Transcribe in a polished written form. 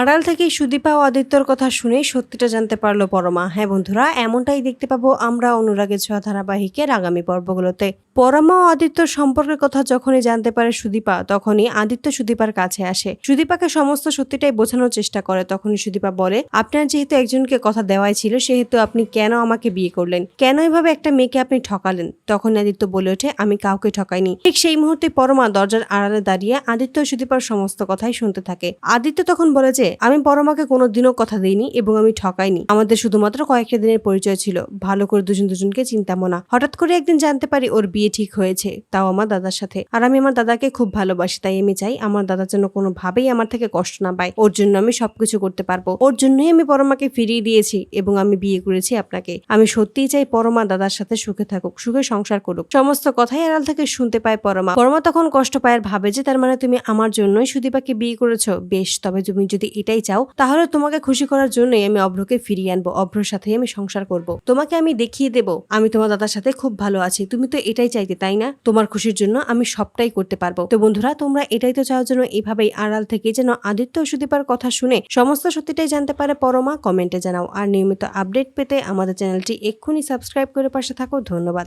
আড়াল থেকে সুদীপা ও আদিত্যর কথা শুনে সত্যিটা জানতে পারলো পরমা। হ্যাঁ বন্ধুরা, এমনটাই দেখতে পাবো আমরা অনুরাগের ছোঁয়া ধারাবাহিকের আগামী পর্বগুলোতে। পরমা ও আদিত্যর সম্পর্কের কথা যখনই জানতে পারে সুদীপা, তখনই আদিত্য সুদীপার কাছে আসে। সুদীপাকে সমস্ত সত্যিটাই বোঝানোর চেষ্টা করে। তখনই সুদীপা বলে, আপনার যেহেতু একজনকে কথা দেওয়াই ছিল, সেহেতু আপনি কেন আমাকে বিয়ে করলেন, কেন এভাবে একটা মেয়েকে আপনি ঠকালেন? তখন আদিত্য বলে ওঠে, আমি কাউকে ঠকাইনি। ঠিক সেই মুহূর্তে পরমা দরজার আড়ালে দাঁড়িয়ে আদিত্য ও সুদীপার সমস্ত কথাই শুনতে থাকে। আদিত্য তখন বলে যে, আমি পরমাকে কোনোদিনও কথা দিইনি এবং আমি ঠকাইনি। আমাদের শুধুমাত্র কয়েকটা দিনের পরিচয় ছিল, ভালো করে দুজন দুজনকে চিন্তামো না। হঠাৎ করে একদিন জানতে পারি ওর বিয়ে ঠিক হয়েছে, তাও আমার দাদার সাথে। আর আমি আমার দাদাকে খুব ভালোবাসি, তাই আমি চাই আমার দাদার জন্য কোনোভাবেই আমার থেকে কষ্ট না পায়। ওর জন্য আমি সবকিছু করতে পারবো। ওর জন্যই আমি পরমাকে ফিরিয়ে দিয়েছি এবং আমি বিয়ে করেছি আপনাকে। আমি সত্যিই চাই পরমা দাদার সাথে সুখে থাকুক, সুখে সংসার করুক। সমস্ত কথাই আড়াল থেকে শুনতে পায় পরমা। পরমা তখন কষ্ট পায় আর ভাবে যে, তার মানে তুমি আমার জন্যই সুদীপাকে বিয়ে করেছো। বেশ, তবে তুমি যদি এটাই চাও, তাহলে তোমাকে খুশি করার জন্যই আমি অভ্রকে ফিরিয়ে আনবো। অভ্রর সাথে আমি সংসার করব। তোমাকে আমি দেখিয়ে দেব আমি তোমার দাদার সাথে খুব ভালো আছি। তুমি তো এটাই চাইতে, তাই না? তোমার খুশির জন্য আমি সবটাই করতে পারবো। তো বন্ধুরা, তোমরা এটাই তো চাও যেন এইভাবেই আড়াল থেকে যেন আদিত্য ও সুদীপার কথা শুনে সমস্ত সত্যিটাই জানতে পারে পরমা। কমেন্টে জানাও। আর নিয়মিত আপডেট পেতে আমাদের চ্যানেলটি এক্ষুনি সাবস্ক্রাইব করে পাশে থাকো। ধন্যবাদ।